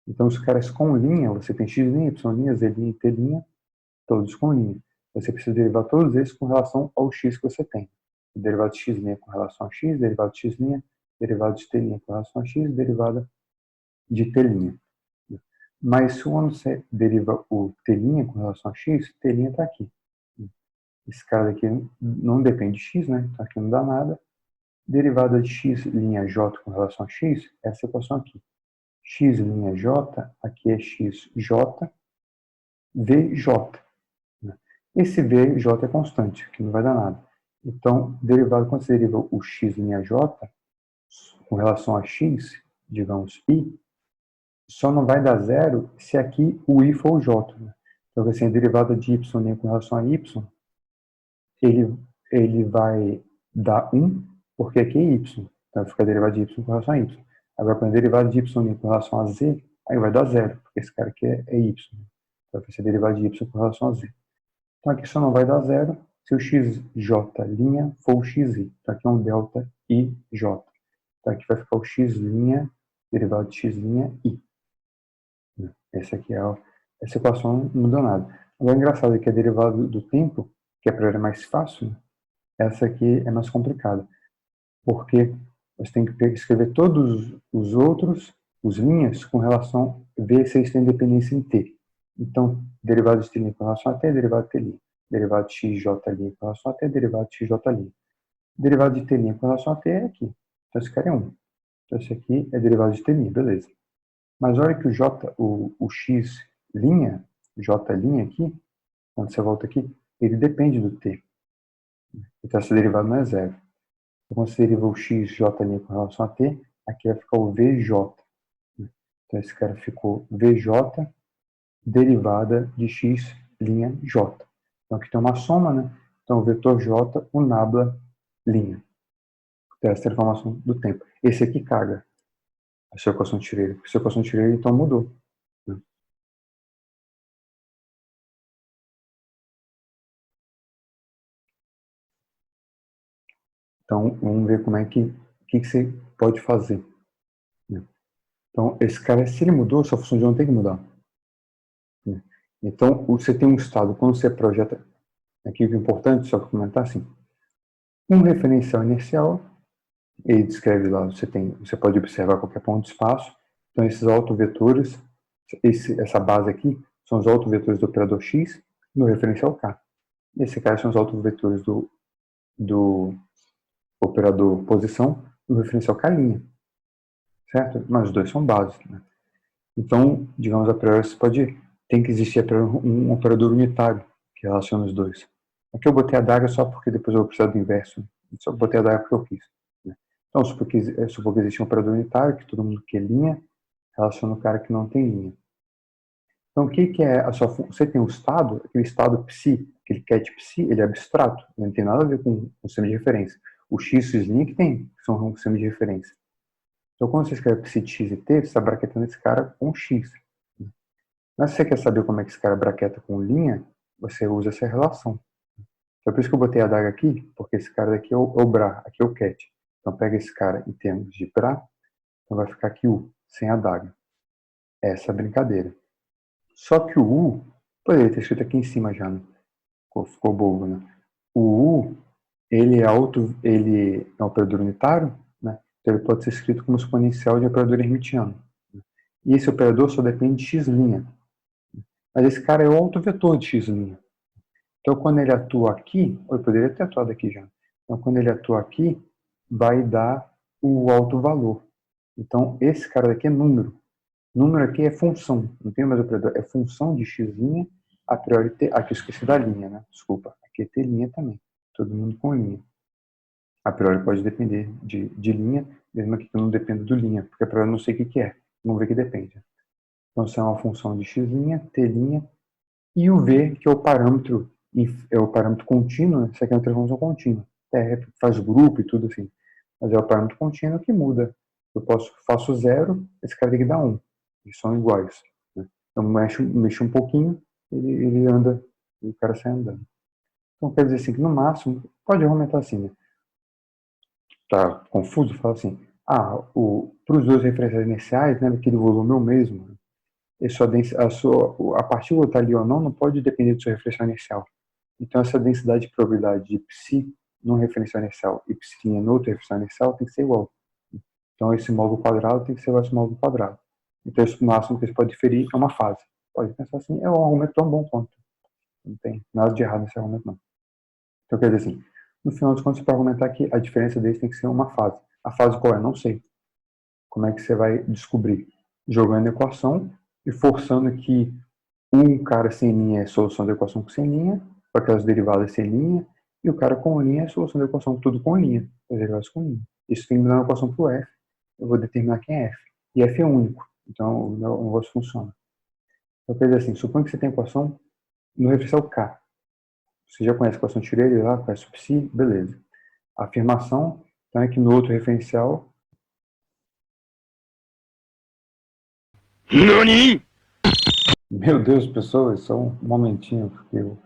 Então, os caras com linha, você tem x', y', z' e t', todos com linha. Você precisa derivar todos esses com relação ao x que você tem. O derivado de x' com relação a x, derivado de x', derivado de t' com relação a x, derivada de t'. Mas quando você deriva o t' com relação a x, t' está aqui. Esse cara daqui não depende de x, né? Então aqui não dá nada. Derivada de x' j com relação a x, essa equação aqui. X' j, aqui é xj, vj. Esse vj é constante, aqui não vai dar nada. Então, derivado, quando você deriva o x' j com relação a x, digamos i, só não vai dar zero se aqui o i for o j. Então, assim, a derivada de y com relação a y, ele vai dar 1, porque aqui é y. Então, fica a derivada de y com relação a y. Agora, quando a derivada de y com relação a z, aí vai dar zero, porque esse cara aqui é y. Então, vai ser a derivada de y com relação a z. Então, aqui só não vai dar zero se o xj' for o xi. Então, aqui é um delta ij. Então, aqui vai ficar o x', derivado de x' i. Essa equação não mudou nada. Agora, o engraçado é que a derivada do tempo, que é para ela mais fácil, essa aqui é mais complicada. Porque você tem que escrever todos os outros, os linhas, com relação a ver se eles têm dependência em t. Então, derivado de t' com relação a t, derivado de t'. Derivado de xj' com relação a t, derivado de xj'. Derivado de t' com relação a t é aqui. Então, esse cara é 1. Então, esse aqui é derivado de t', beleza. Mas olha que o x', j' aqui, quando você volta aqui, ele depende do t. Então, essa derivada não é zero. Então, quando você deriva o xj' com relação a t, aqui vai ficar o vj. Então, esse cara ficou vj derivada de x', j. Então, aqui tem uma soma, né? Então, o vetor j, o nabla, linha. Então, essa é a informação do tempo. Esse aqui caga a sua equação de Schreier. A sua equação de Schreier, então, mudou. Né? Então, vamos ver como é que você pode fazer. Né? Então, esse cara, se ele mudou, sua função de não tem que mudar. Né? Então, você tem um estado, quando você projeta, aqui o importante, só para comentar assim, um referencial inercial, ele descreve lá, você pode observar qualquer ponto de espaço. Então, esses autovetores, essa base aqui, são os autovetores do operador x no referencial k. Esse cara são os autovetores do operador posição no referencial k'. Certo? Mas os dois são bases. Né? Então, digamos, a priori, tem que existir um operador unitário que relaciona os dois. Aqui eu botei a adaga só porque depois eu vou precisar do inverso. Só botei a adaga porque eu quis. Né? Então, supor que existe um operador unitário, que todo mundo quer linha, relaciona o cara que não tem linha. Então, o que é a sua função? Você tem um estado, aquele estado psi, aquele ket psi, ele é abstrato, não tem nada a ver com o sistema de referência. O x e os linha que são um sistema de referência. Então, quando você escreve psi de x e t, você está braquetando esse cara com x. Mas se você quer saber como é que esse cara braqueta com linha, você usa essa relação. Então, por isso que eu botei a adaga aqui, porque esse cara daqui é o bra, aqui é o ket. Então, pega esse cara em termos de bra, então vai ficar aqui u, sem a adaga. Essa é a brincadeira. Só que o u, poderia ter escrito aqui em cima já, né? Ficou bobo, né? O u, ele é um operador unitário, né? Então ele pode ser escrito como exponencial de operador hermitiano. E esse operador só depende de x'. Mas esse cara é o autovetor de x'. Então quando ele atua aqui, eu poderia ter atuado aqui já. Então quando ele atua aqui, vai dar o autovalor. Então esse cara daqui é número. Número aqui é função, não tem mais operador, é função de x', a priori t, aqui eu esqueci da linha, né? Desculpa, aqui é t' também, todo mundo com linha. A priori pode depender de linha, mesmo aqui que eu não dependo do linha, porque para eu não sei o que é. Vamos ver que depende. Então, isso é uma função de x', t', e o v, que é o parâmetro contínuo, isso aqui é uma transformação contínua. Faz grupo e tudo assim. Mas é o parâmetro contínuo que muda. Faço 0, esse cara tem que dar 1. Eles são iguais. Né? Então, mexo um pouquinho, ele anda, e o cara sai andando. Então, quer dizer assim, que no máximo, pode aumentar assim, né? Tá confuso? Fala assim, para os dois referenciais iniciais, né, daquele volume é o mesmo, a partícula está ali ou não pode depender do seu referencial inicial. Então, essa densidade de probabilidade de psi num referencial inicial e psi no outro referencial inicial tem que ser igual. Então, esse módulo quadrado tem que ser igual a esse módulo quadrado. Então, o máximo que você pode diferir é uma fase. Pode pensar assim, é um argumento tão bom quanto. Não tem nada de errado nesse argumento, não. Então, quer dizer assim, no final dos contos, para argumentar que a diferença deles tem que ser uma fase. A fase qual é? Não sei. Como é que você vai descobrir? Jogando a equação e forçando que um cara sem linha é solução da equação com sem linha, com aquelas derivadas sem linha, e o cara com linha é solução da equação tudo com linha, as derivadas com linha. Isso tem que me dar uma equação para o f, eu vou determinar quem é f. E f é único, então o negócio funciona. Então, quer dizer assim, suponha que você tem a equação no referencial k. Você já conhece a equação de Schroeder lá, conhece o psi, beleza. A afirmação, então, é que no outro referencial... NANI?! Meu Deus, pessoas, só um momentinho, porque o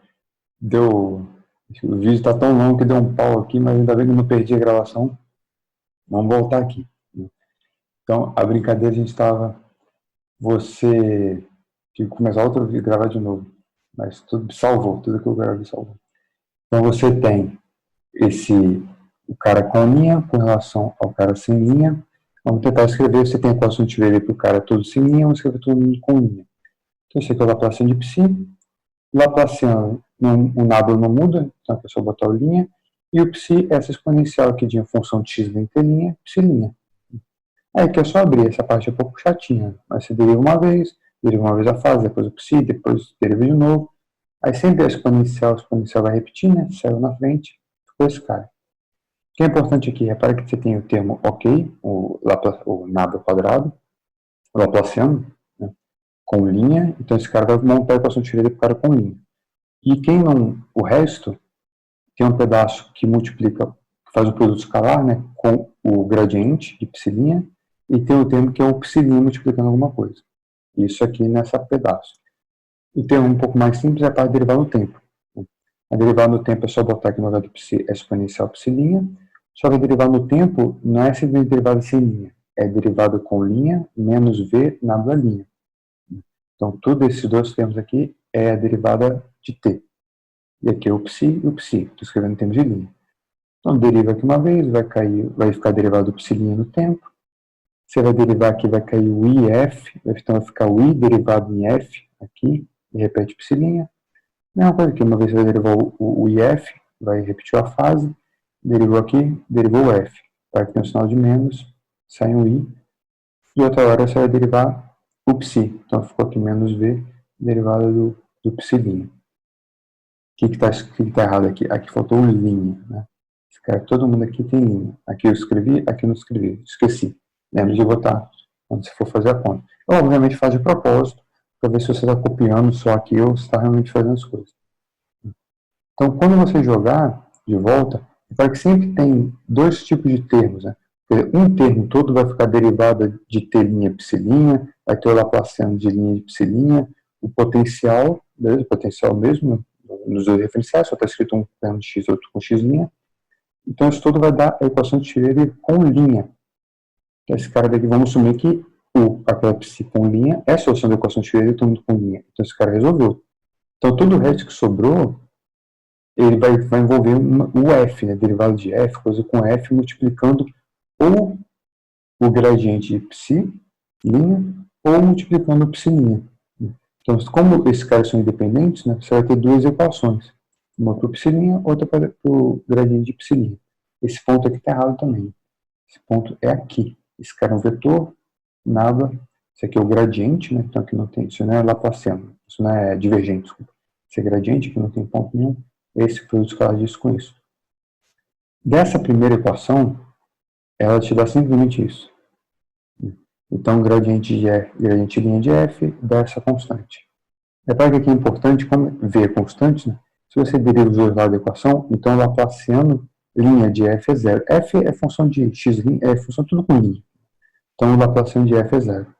vídeo está tão longo que deu um pau aqui, mas ainda bem que eu não perdi a gravação. Vamos voltar aqui. Então, a brincadeira a gente estava... Você... Tive que começar outro vídeo, gravar de novo. Mas tudo salvou, tudo que eu gravei salvou. Então, você tem o cara com linha com relação ao cara sem linha. Vamos tentar escrever, você tem a equação de Schroeder para o cara todo sem linha, vamos escrever todo mundo com linha. Então, esse aqui é o Laplaciano de psi. Laplaciano, o nada não muda, então aqui é só botar o linha. E o psi, essa exponencial aqui de função de x entre linha, psi'. Aí aqui é só abrir, essa parte é um pouco chatinha, mas você deriva uma vez a fase, depois o psi, depois deriva de novo. Aí sempre a exponencial vai repetir, né? Saiu na frente, ficou esse cara. O que é importante aqui, repara que você tem o termo ok, o nada quadrado, o Laplaciano, né, com linha, então esse cara vai montar a equação de Schroeder para o cara com linha. E o resto, tem um pedaço que multiplica, que faz o produto escalar, né, com o gradiente de psi', e tem o termo que é o psi' multiplicando alguma coisa. Isso aqui nessa pedaço. O termo um pouco mais simples é para derivar no tempo. A derivada no tempo é só botar aqui no lugar do psi exponencial psi', só que a derivada no tempo não é simplesmente derivada sem linha, é derivada com linha menos v nada linha. Então, todos esses dois termos aqui é a derivada de t. E aqui é o psi e o psi, estou escrevendo em termos de linha. Então, deriva aqui uma vez, vai ficar derivado do psi' no tempo. Você vai derivar aqui, vai cair o i e f, então vai ficar o i derivado em f aqui, e repete psi'. Mesma coisa aqui, uma vez você vai derivar o IF, vai repetir a fase, derivou aqui, derivou o F. Para que tem um sinal de menos, sai um I, e outra hora você vai derivar o psi. Então ficou aqui menos V, derivada do psi'. O que está errado aqui? Aqui faltou um linha, né? Todo mundo aqui tem linha. Aqui eu escrevi, aqui eu não escrevi. Esqueci. Lembra de botar quando você for fazer a conta. Eu, obviamente, faz de propósito, para ver se você está copiando só aqui ou se está realmente fazendo as coisas. Então, quando você jogar de volta, repare que sempre tem dois tipos de termos, né? Um termo todo vai ficar derivado de t' psi', vai ter o Laplaciano de linha de psi', o potencial, beleza? O potencial mesmo, nos dois referenciais, só está escrito um termo de x, outro com x'. Então, isso tudo vai dar a equação de Schroeder com linha. Então, esse cara daqui, vamos assumir que aquela psi com linha é a solução da equação de Schroeder, todo mundo com linha. Então, esse cara resolveu. Então, todo o resto que sobrou, ele vai envolver o f, né, derivado de f, coisa com f, multiplicando ou o gradiente de psi', ou multiplicando o psi'. Então, como esses caras são independentes, né, você vai ter duas equações. Uma para o psi', outra para o gradiente de psi'. Esse ponto aqui está errado também. Esse ponto é aqui. Esse cara é um vetor, nada. Esse aqui é o gradiente, né, então aqui não tem, isso não é Laplaciano, isso não é divergente, desculpa. Esse é gradiente, aqui não tem ponto nenhum. Esse produto escalar disso com isso. Dessa primeira equação, ela te dá simplesmente isso. Então, gradiente de F, gradiente de linha de F dá essa constante. Repare que aqui é importante, como V é constante, né? Se você deriva os dois lados da equação, então Laplaciano linha de F é zero. F é função de x, é função tudo com linha. Então, o Laplaciano de F é zero.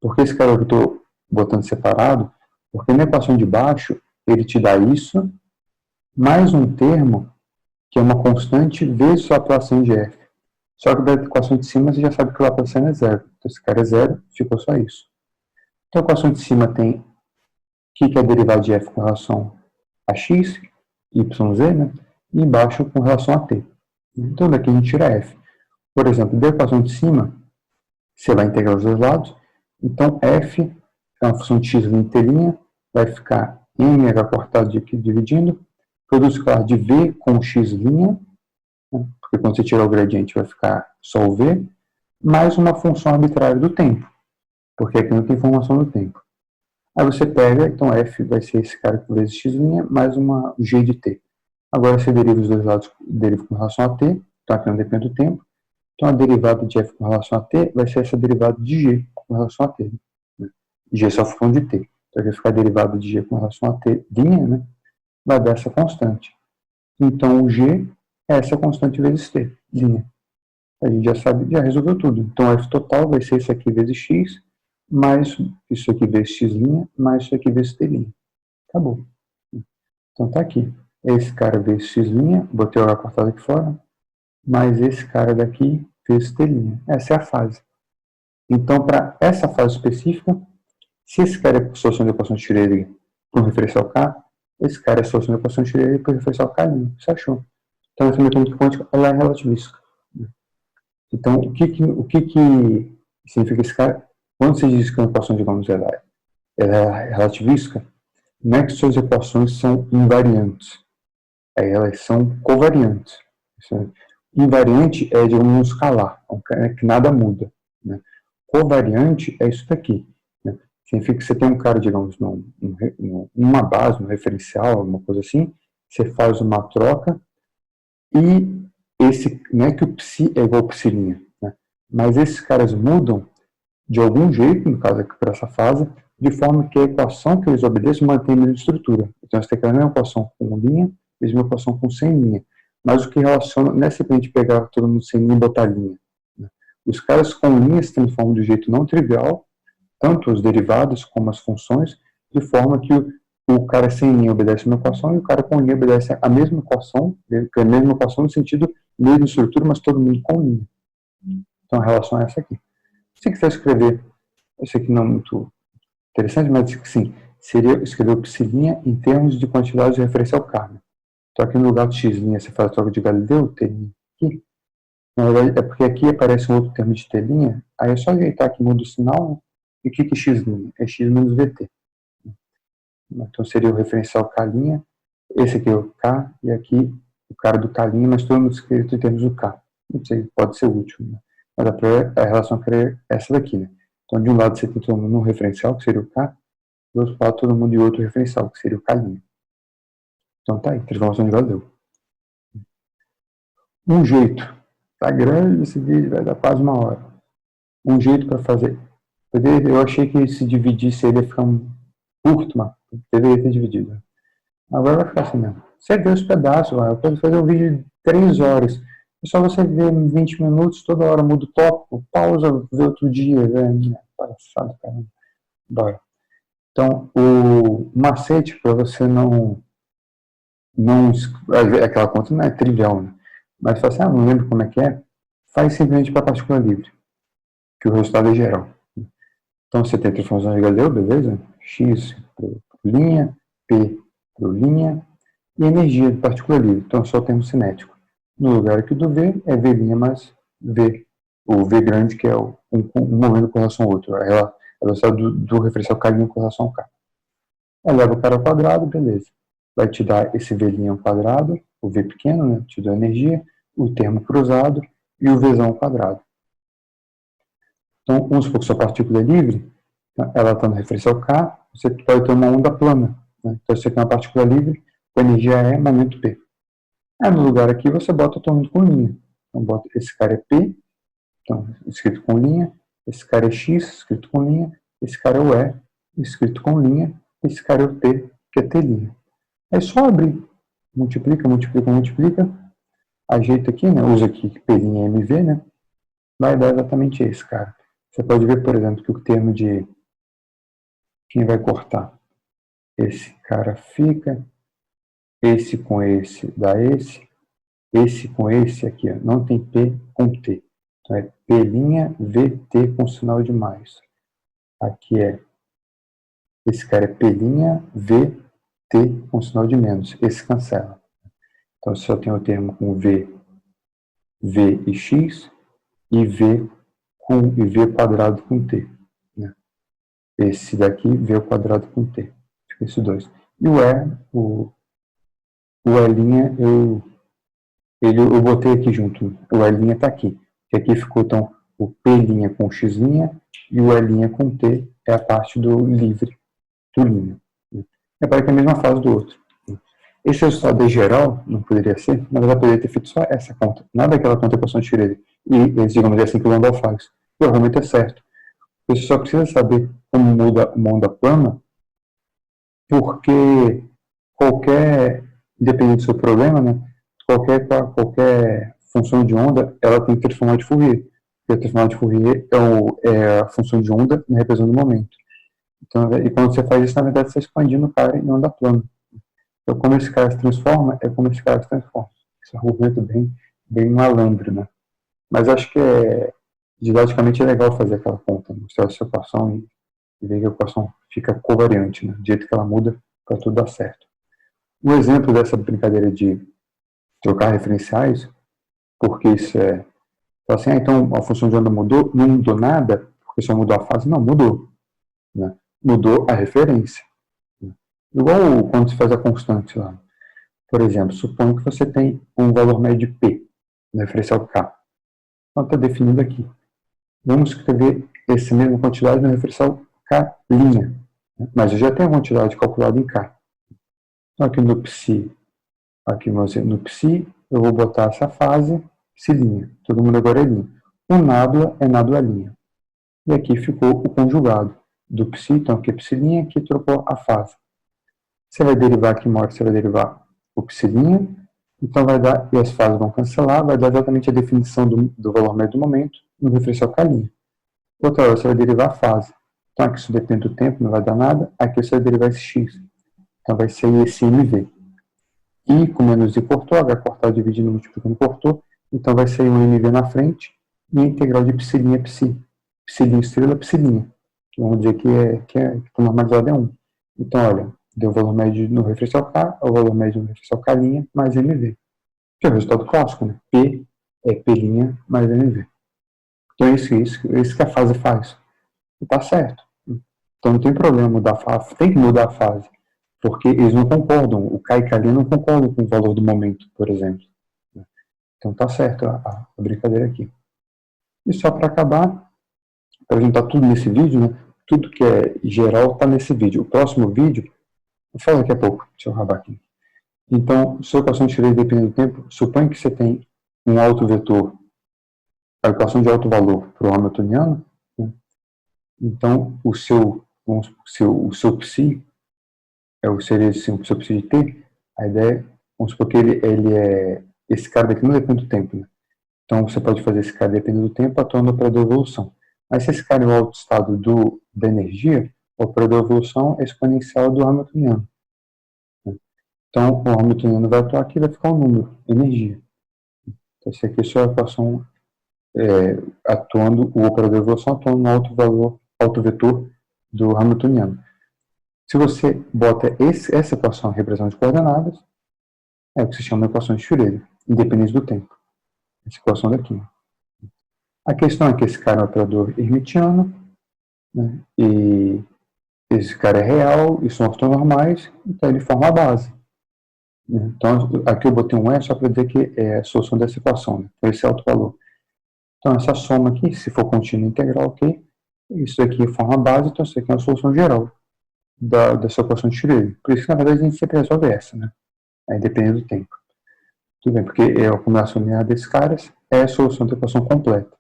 Por que esse cara que eu estou botando separado? Porque na equação de baixo, ele te dá isso, mais um termo, que é uma constante, vezes o Laplaciano de F. Só que da equação de cima, você já sabe que o Laplaciano é zero. Então, esse cara é zero, ficou só isso. Então, a equação de cima tem o que é a derivada de F com relação a x, y, z, né? E embaixo com relação a t. Então, daqui a gente tira F. Por exemplo, da equação de cima, você vai integrar os dois lados. Então, F é uma função de x' e t', vai ficar mh cortado de aqui dividindo, produto escalar de v com x', né? Porque quando você tirar o gradiente vai ficar só o v, mais uma função arbitrária do tempo, porque aqui não tem informação do tempo. Aí você pega, então f vai ser esse cara vezes x', mais uma g de t. Agora você deriva os dois lados, deriva com relação a t, então aqui não depende do tempo. Então a derivada de f com relação a t vai ser essa derivada de g com relação a t. Né? G é só função de t. Então aqui vai ficar a derivada de g com relação a t', né? Vai dar essa constante. Então o g é essa constante vezes t, linha. A gente já sabe, já resolveu tudo. Então f total vai ser isso aqui vezes x, mais isso aqui vezes x', mais isso aqui vezes t'. Acabou. Então tá aqui. Esse cara vezes x', botei o H cortado aqui fora, mais esse cara daqui vezes t'. Essa é a fase. Então, para essa fase específica, se esse cara é solução da equação de Schrödinger por referencial K, esse cara é solução da equação de Schrödinger por referencial K'. Você achou? Então, essa mecânica quântica ela é relativística. Então, o que significa esse cara? Quando você diz que uma equação, digamos, ela é relativística, não é que suas equações são invariantes, elas são covariantes. Invariante é, digamos, um escalar, é que nada muda. Né? Covariante é isso daqui. Né? Significa que você tem um cara, digamos, numa base, num referencial, alguma coisa assim, você faz uma troca e esse, não é que o psi é igual ao psi', né? Mas esses caras mudam de algum jeito, no caso aqui para essa fase, de forma que a equação que eles obedecem mantém a mesma estrutura. Então você tem aquela mesma equação com linha, mesma equação com sem linha. Mas o que relaciona, não é simplesmente pegar todo mundo sem linha e botar linha. Né? Os caras com linha se transformam de um jeito não trivial, tanto os derivados como as funções, de forma que o cara sem linha obedece uma equação e o cara com linha obedece a mesma equação, que é a mesma equação no sentido mesma estrutura, mas todo mundo com linha. Então a relação é essa aqui. Se você quiser escrever, isso aqui não é muito interessante, mas sim, seria escrever o psi' em termos de quantidade de referencial K. Então aqui no lugar de x' você faz a troca de Galileu, t' aqui. Na verdade é porque aqui aparece um outro termo de t', aí é só ajeitar que muda o sinal, né? E o que é x'? É x menos vt. Então seria o referencial K', esse aqui é o K, e aqui o cara do K', mas todo mundo escrito em termos do K. Não sei, pode ser útil, né? Mas a relação é essa daqui, né? Então de um lado você tem todo mundo num referencial, que seria o K, do outro lado todo mundo em outro referencial, que seria o K'. Então tá aí, transformação de Galileu. Um jeito, tá grande esse vídeo, vai dar quase uma hora. Um jeito para fazer. Eu achei que se dividisse ele ia ficar curto, mas deveria ter dividido. Agora vai ficar assim mesmo. Você vê os pedaços lá. Eu posso fazer um vídeo de 3 horas. É só você ver 20 minutos, toda hora muda o tópico, pausa, vê outro dia. Palhaçada, caramba. Bora. Então, o macete para você não. Aquela conta não é trivial, né? Mas fala assim, não lembro como é que é. Faz simplesmente para partícula livre, que o resultado é geral. Então você tem a transformação de Galileu, beleza? X por linha, P por linha, e energia de partícula livre. Então só tem um cinético. No lugar aqui do V, é V' mais V. O V grande, que é um movendo com relação ao outro. A velocidade do referencial K' com relação ao K. Eleva o cara ao quadrado, beleza. Vai te dar esse V' ao quadrado, o V pequeno, né? Te dá energia, o termo cruzado e o Vzão ao quadrado. Então, vamos supor que sua partícula é livre, ela está no referencial K, você pode ter uma onda plana. Né? Então, você tem uma partícula livre, a energia é momento P. Aí, no lugar aqui, você bota todo mundo com linha. Então, bota, esse cara é P, Então, escrito com linha, esse cara é x, escrito com linha, esse cara é o E, escrito com linha, esse cara é o T, que é T'. É só abrir, multiplica, multiplica, multiplica, ajeita aqui, né? Usa aqui P' MV, né? Vai dar exatamente esse, cara. Você pode ver, por exemplo, que o termo de quem vai cortar, esse cara fica, esse com esse dá esse com esse aqui, ó, não tem P com T. Então é P' VT com sinal de mais. Aqui esse cara é P' VT com sinal de menos. Esse cancela. Então só tem o termo com V, V e X, e V quadrado com T. Né? Esse daqui, V ao quadrado com T. Fica esses dois. E o E', eu botei aqui junto. O E' está aqui. E aqui ficou, então, o P' com X' e o E' com T é a parte do livre, do linha. Repare que é a mesma fase do outro. Esse resultado é geral, não poderia ser, mas ela poderia ter feito só essa conta. Nada daquela conta de equação de Schrödinger. E, digamos assim, que o Landau faz. Provavelmente é certo. Você só precisa saber como muda uma onda plana, porque independente do seu problema, né, qualquer função de onda, ela tem transformada de Fourier. E a transformada de Fourier é a função de onda na representação do momento. Então, e quando você faz isso, na verdade, você está expandindo o cara em onda plana. Então, como esse cara se transforma, é como esse cara se transforma. Esse é um argumento bem malandro, né? Mas acho que didaticamente é legal fazer aquela conta, mostrar essa equação e ver que a equação fica covariante, né? Do jeito que ela muda, para tudo dar certo. Um exemplo dessa brincadeira de trocar referenciais, porque isso assim, então a função de onda mudou, não mudou nada, porque só mudou a fase, não, mudou. Né? Mudou a referência. Né? Igual quando se faz a constante lá. Por exemplo, suponha que você tem um valor médio P, no referencial K. Então está definido aqui. Vamos escrever essa mesma quantidade no referencial K'. Né? Mas eu já tenho a quantidade calculada em K. Então aqui no psi, no psi, eu vou botar essa fase, psi'. Todo mundo agora é linha. O nádua é nádua linha. E aqui ficou o conjugado do psi, então aqui é psi', aqui trocou a fase. Você vai derivar aqui uma hora, você vai derivar o psi', então vai dar, e as fases vão cancelar, vai dar exatamente a definição do valor médio do momento no referencial K'. Outra hora você vai derivar a fase. Então aqui isso depende do tempo, não vai dar nada. Aqui você vai derivar esse x. Então vai ser esse MV. I com menos I cortou, H cortar dividindo, multiplicando, cortou. Então vai sair um MV na frente e a integral de psi' é psi. Psi' estrela, psi'. Vamos dizer que está normalizado é 1. Então, olha, deu o valor médio no referencial K, o valor médio no referencial K' mais MV. Que é o resultado clássico, né? P é P' mais MV. Então é isso que a fase faz. E tá certo. Então não tem problema mudar a fase, tem que mudar a fase. Porque eles não concordam, o K e K' não concordam com o valor do momento, por exemplo. Então tá certo a brincadeira aqui. E só para acabar, para juntar tudo nesse vídeo, né? Tudo que é geral está nesse vídeo. O próximo vídeo, eu falo daqui a pouco, deixa eu rabar aqui. Então, sua equação de Schrödinger dependendo do tempo, suponha que você tem um autovetor, a equação de alto valor para o Hamiltoniano, né? Então o seu psi, seria assim, o seu psi de t, a ideia, vamos supor que ele esse cara daqui não depende do tempo, né? Então você pode fazer esse cara dependendo do tempo atuando no operador de evolução. Mas se esse cara é o alto estado da energia, o operador de evolução é exponencial do Hamiltoniano. Né? Então o Hamiltoniano vai atuar aqui e vai ficar um número, energia. Então essa aqui é a sua equação o operador de evolução atuando no alto vetor do Hamiltoniano. Se você bota essa equação em representação de coordenadas, é o que se chama de equação de Schrödinger, independente do tempo. Essa equação daqui. A questão é que esse cara é um operador hermitiano, né, e esse cara é real, e são ortonormais, então ele forma a base. Né? Então, aqui eu botei um E só para dizer que é a solução dessa equação, né, por esse alto valor. Então, essa soma aqui, se for contínua integral, ok? Isso aqui forma a base, então isso aqui é uma solução geral dessa equação de Schrödinger. Por isso que, na verdade, a gente sempre resolve essa, né? Aí depende do tempo. Tudo bem, porque a combinação linear desses caras é a solução da equação completa.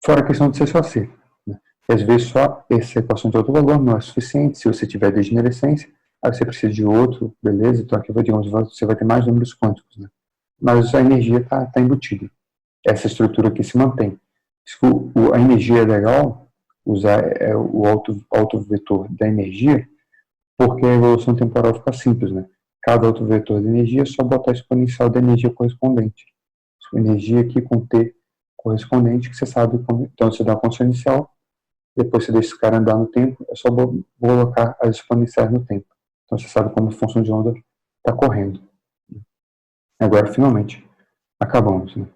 Fora a questão de ser só C. Né? Às vezes só essa equação de alto valor não é suficiente. Se você tiver degenerescência, aí você precisa de outro, beleza? Então aqui, digamos, você vai ter mais números quânticos. Né? Mas a energia está embutida. Essa estrutura aqui se mantém. A energia é legal, usar o autovetor da energia, porque a evolução temporal fica simples, né? Cada autovetor de energia é só botar a exponencial da energia correspondente. Energia aqui com T correspondente, que você sabe como. Então, você dá a condição inicial, depois você deixa esse cara andar no tempo, é só colocar as exponenciais no tempo. Então, você sabe como a função de onda está correndo. Agora, finalmente, acabamos, né?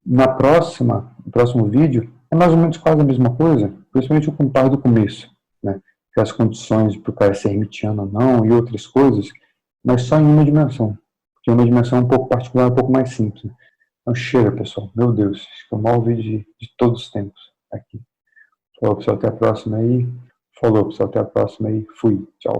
No próximo vídeo, é mais ou menos quase a mesma coisa, principalmente o comparo do começo, né? Que as condições para o cara ser hermitiano ou não e outras coisas, mas só em uma dimensão. Porque uma dimensão um pouco particular, um pouco mais simples. Então chega, pessoal. Meu Deus, acho que é o maior vídeo de todos os tempos aqui. Falou, pessoal, até a próxima aí. Falou, pessoal, até a próxima aí. Fui. Tchau.